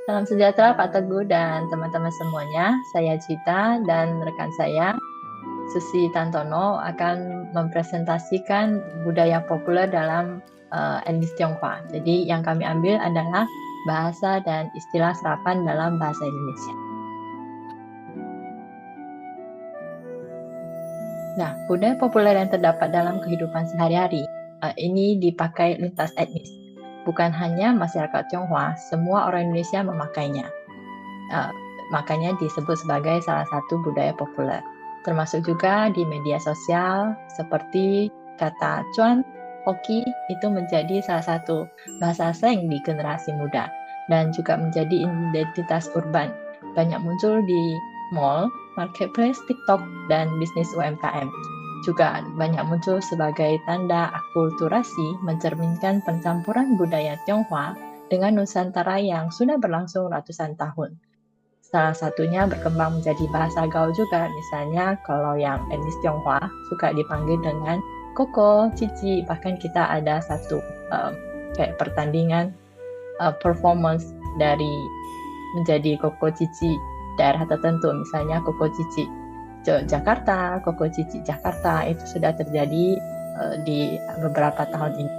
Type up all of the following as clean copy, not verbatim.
Salam sejahtera Pak Teguh dan teman-teman semuanya. Saya Cita dan rekan saya Susi Tantono akan mempresentasikan budaya populer dalam etnis Tionghoa. Jadi yang kami ambil adalah bahasa dan istilah serapan dalam bahasa Indonesia. Nah, budaya populer yang terdapat dalam kehidupan sehari-hari ini dipakai lintas etnis. Bukan hanya masyarakat Tionghoa, semua orang Indonesia memakainya. Makanya disebut sebagai salah satu budaya populer. Termasuk juga di media sosial seperti kata cuan, hoki itu menjadi salah satu bahasa slang di generasi muda dan juga menjadi identitas urban. Banyak muncul di mall, marketplace, TikTok, dan bisnis UMKM. Juga banyak muncul sebagai tanda akulturasi mencerminkan pencampuran budaya Tionghoa dengan Nusantara yang sudah berlangsung ratusan tahun. Salah satunya berkembang menjadi bahasa gaul juga. Misalnya kalau yang etnis Tionghoa suka dipanggil dengan Koko, Cici. Bahkan kita ada satu kayak pertandingan performance dari menjadi Koko Cici daerah tertentu. Misalnya Koko Cici Jakarta, Koko Cici Jakarta itu sudah terjadi di beberapa tahun ini.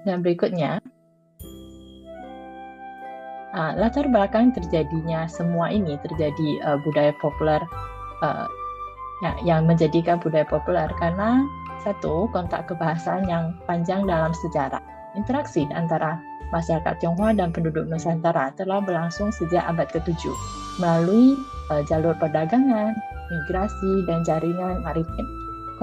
Dan berikutnya, latar belakang terjadinya semua ini terjadi budaya populer yang menjadikan budaya populer karena satu, kontak kebahasaan yang panjang dalam sejarah. Interaksi antara masyarakat Tionghoa dan penduduk Nusantara telah berlangsung sejak abad ke-7 melalui jalur perdagangan, migrasi, dan jaringan maritim.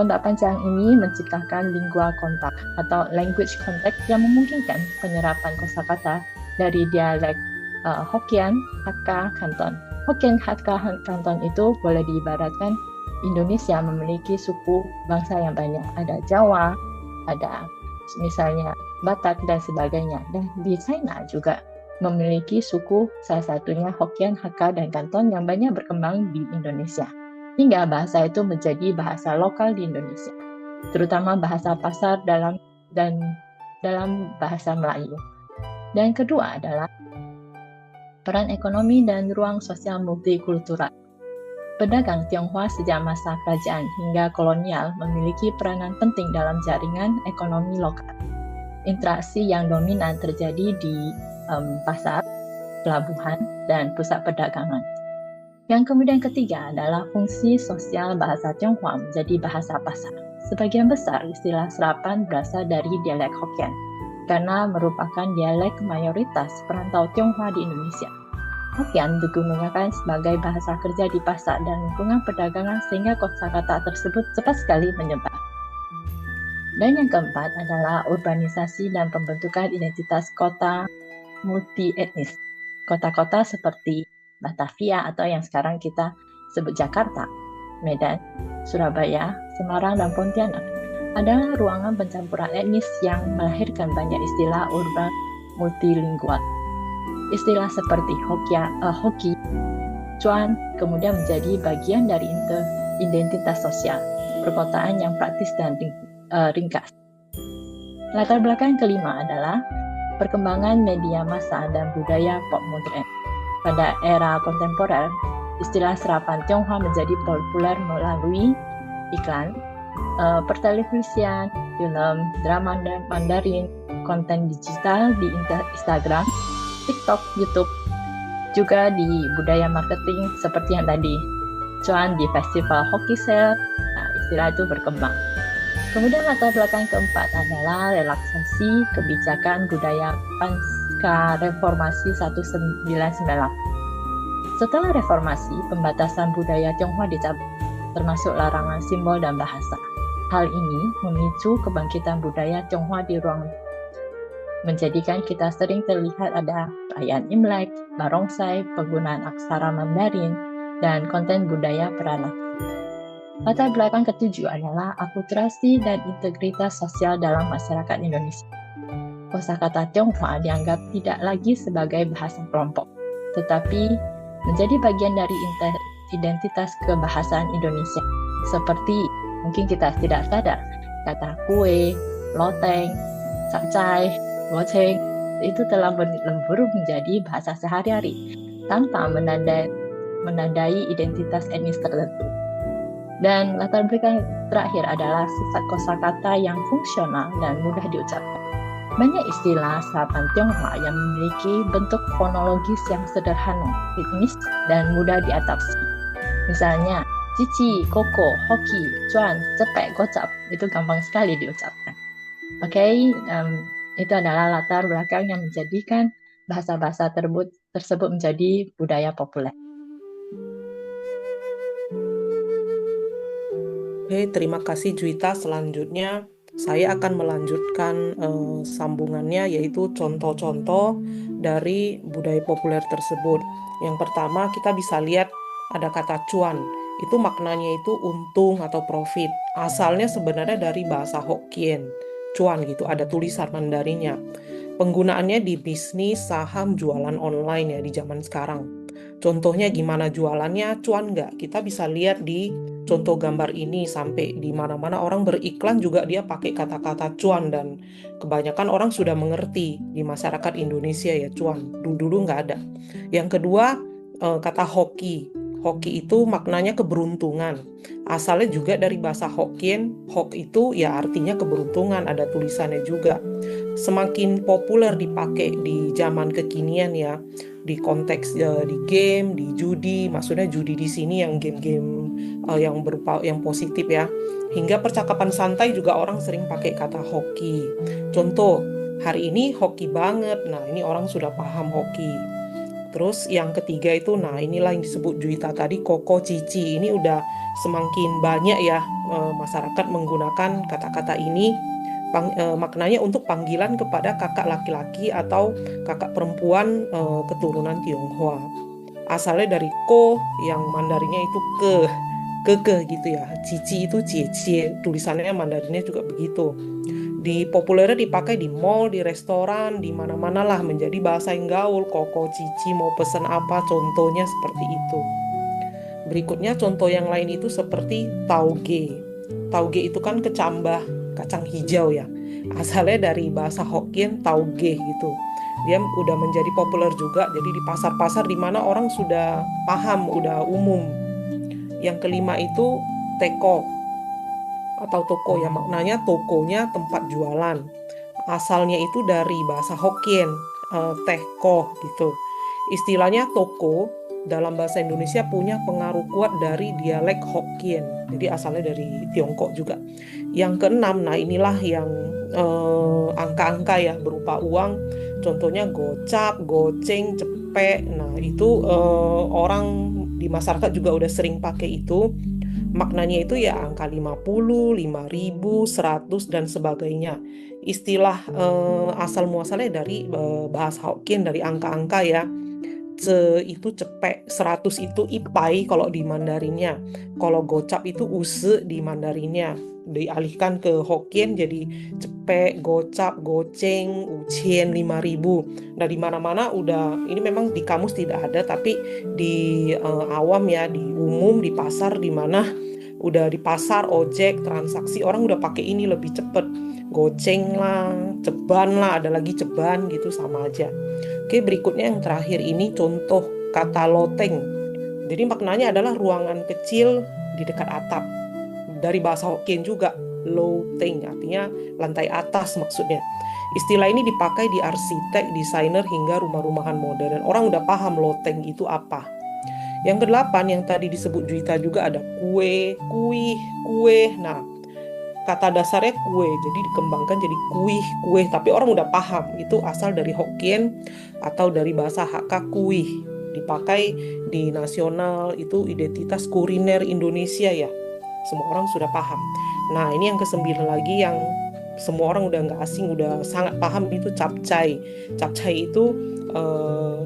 Kontak panjang ini menciptakan lingua kontak atau language contact yang memungkinkan penyerapan kosakata dari dialek Hokkien, Hakka, Kanton. Hokkien, Hakka, Kanton itu boleh diibaratkan Indonesia memiliki suku bangsa yang banyak. Ada Jawa, ada misalnya Batak dan sebagainya. Dan di China juga memiliki suku salah satunya Hokkien, Hakka, dan Kanton yang banyak berkembang di Indonesia. Hingga bahasa itu menjadi bahasa lokal di Indonesia, terutama bahasa pasar dalam bahasa Melayu. Dan kedua adalah peran ekonomi dan ruang sosial multikultural. Pedagang Tionghoa sejak masa kerajaan hingga kolonial memiliki peranan penting dalam jaringan ekonomi lokal. Interaksi yang dominan terjadi di pasar, pelabuhan, dan pusat perdagangan. Yang kemudian ketiga adalah fungsi sosial bahasa Tionghoa menjadi bahasa pasar. Sebagian besar istilah serapan berasal dari dialek Hokkien, karena merupakan dialek mayoritas perantau Tionghoa di Indonesia. Hokkien digunakan sebagai bahasa kerja di pasar dan lingkungan perdagangan sehingga kosakata tersebut cepat sekali menyebar. Dan yang keempat adalah urbanisasi dan pembentukan identitas kota multi-etnis. Kota-kota seperti Batavia atau yang sekarang kita sebut Jakarta, Medan, Surabaya, Semarang, dan Pontianak adalah ruangan pencampuran etnis yang melahirkan banyak istilah urban multilingual. Istilah seperti hoki, cuan, kemudian menjadi bagian dari identitas sosial, perkotaan yang praktis dan ringkas. Latar belakang kelima adalah perkembangan media massa dan budaya pop modern. Pada era kontemporer, istilah serapan Tionghoa menjadi populer melalui iklan, pertelevisian, film, drama Mandarin, konten digital di Instagram, TikTok, YouTube, juga di budaya marketing seperti yang tadi, cuan di festival Hoki Sale, istilah itu berkembang. Kemudian latar belakang keempat adalah relaksasi kebijakan budaya pasca reformasi 1998. Setelah reformasi, pembatasan budaya Tionghoa dicabut, termasuk larangan simbol dan bahasa. Hal ini memicu kebangkitan budaya Tionghoa di ruang menjadikan kita sering terlihat ada perayaan Imlek, barongsai, penggunaan aksara Mandarin, dan konten budaya peranakan. Latar belakang ketujuh adalah akulturasi dan integritas sosial dalam masyarakat Indonesia. Kosakata Tionghoa dianggap tidak lagi sebagai bahasa kelompok, tetapi menjadi bagian dari identitas kebahasaan Indonesia. Seperti mungkin kita tidak sadar, kata kue, loteng, capcay, goceng, itu telah berlembur menjadi bahasa sehari-hari tanpa menandai identitas etnis tertentu. Dan latar belakang terakhir adalah sifat kosakata yang fungsional dan mudah diucapkan. Banyak istilah serapan Tionghoa yang memiliki bentuk fonologis yang sederhana, ritmis, dan mudah diadaptasi. Misalnya, cici, koko, hoki, cuan, cepek, gocap, itu gampang sekali diucapkan. Oke, itu adalah latar belakang yang menjadikan bahasa-bahasa tersebut menjadi budaya populer. Oke, terima kasih Juwita. Selanjutnya saya akan melanjutkan sambungannya, yaitu contoh-contoh dari budaya populer tersebut. Yang pertama kita bisa lihat ada kata cuan. Itu maknanya itu untung atau profit. Asalnya sebenarnya dari bahasa Hokkien. Cuan gitu, ada tulisan Mandarinnya. Penggunaannya di bisnis, saham, jualan online ya di zaman sekarang. Contohnya gimana jualannya, cuan nggak? Kita bisa lihat di contoh gambar ini, sampai di mana-mana orang beriklan juga dia pakai kata-kata cuan, dan kebanyakan orang sudah mengerti di masyarakat Indonesia ya cuan. Dulu nggak ada. Yang kedua, kata hoki. Hoki itu maknanya keberuntungan. Asalnya juga dari bahasa Hokkien. Hok itu ya artinya keberuntungan, ada tulisannya juga. Semakin populer dipakai di zaman kekinian ya, di konteks di game, di judi. Maksudnya judi di sini yang game-game yang berupa yang positif ya. Hingga percakapan santai juga orang sering pakai kata hoki. Contoh, hari ini hoki banget. Nah, ini orang sudah paham hoki. Terus yang ketiga itu, nah inilah yang disebut Juwita tadi, koko, cici. Ini udah semakin banyak ya masyarakat menggunakan kata-kata ini. Maknanya untuk panggilan kepada kakak laki-laki atau kakak perempuan keturunan Tionghoa. Asalnya dari ko, yang Mandarinnya itu ke gitu ya. Cici itu cie, tulisannya Mandarinnya juga begitu. Populernya dipakai di mall, di restoran, di mana-mana lah, menjadi bahasa yang gaul. Koko, cici, mau pesen apa, contohnya seperti itu. Berikutnya contoh yang lain itu seperti tauge. Tauge itu kan kecambah, kacang hijau ya. Asalnya dari bahasa Hokkien tauge gitu. Dia udah menjadi populer juga, jadi di pasar-pasar di mana orang sudah paham, udah umum. Yang kelima itu teko atau toko ya, maknanya tokonya tempat jualan. Asalnya itu dari bahasa Hokkien, teko gitu. Istilahnya toko dalam bahasa Indonesia punya pengaruh kuat dari dialek Hokkien. Jadi asalnya dari Tiongkok juga. Yang keenam, nah inilah yang angka-angka ya berupa uang. Contohnya gocap, goceng, cepek. Nah itu orang di masyarakat juga udah sering pakai itu. Maknanya itu ya angka 50, 5.000, 100 dan sebagainya. Istilah asal muasalnya dari bahasa Hokkien, dari angka-angka ya. Itu cepek, 100 itu ipai kalau di Mandarinnya. Kalau gocap itu use di Mandarinnya. Dialihkan ke Hokkien jadi cepek, gocap, goceng, ucien, 5.000. Nah di mana-mana udah, ini memang di kamus tidak ada, tapi di awam ya, di umum, di pasar, di mana udah di pasar, ojek, transaksi, orang udah pakai ini lebih cepet. Goceng lah, ceban lah, ada lagi ceban gitu, sama aja. Oke, berikutnya yang terakhir ini contoh kata loteng. Jadi maknanya adalah ruangan kecil di dekat atap. Dari bahasa Hokkien juga, loteng artinya lantai atas maksudnya. Istilah ini dipakai di arsitek, desainer, hingga rumah-rumahan modern. Orang udah paham loteng itu apa. Yang kedelapan yang tadi disebut Juwita juga ada kue, kuih, kue. Nah, kata dasarnya kue, jadi dikembangkan jadi kuih, kue. Tapi orang udah paham, itu asal dari Hokkien atau dari bahasa Hakka kuih. Dipakai di nasional, itu identitas kuliner Indonesia ya. Semua orang sudah paham. Nah, ini yang kesembilan lagi yang semua orang udah nggak asing, udah sangat paham, itu capcay. Capcay itu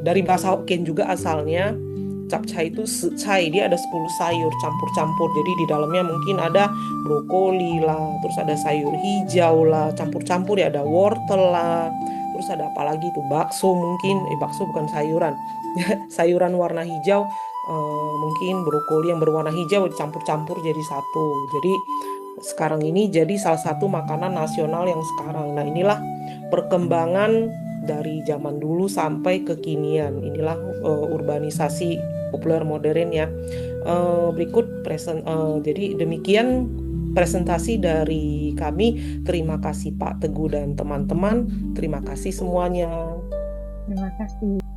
dari bahasa Hokkien juga asalnya. Capcay itu secai, dia ada 10 sayur campur-campur. Jadi di dalamnya mungkin ada brokoli lah, terus ada sayur hijau lah, campur-campur ya, ada wortel lah. Terus ada apa lagi tuh? Bakso mungkin, bakso bukan sayuran. Sayuran warna hijau, mungkin brokoli yang berwarna hijau dicampur-campur jadi satu. Jadi sekarang ini jadi salah satu makanan nasional yang sekarang. Nah, inilah perkembangan dari zaman dulu sampai kekinian. Inilah urbanisasi populer modern ya. Jadi demikian presentasi dari kami. Terima kasih Pak Teguh dan teman-teman. Terima kasih semuanya. Terima kasih.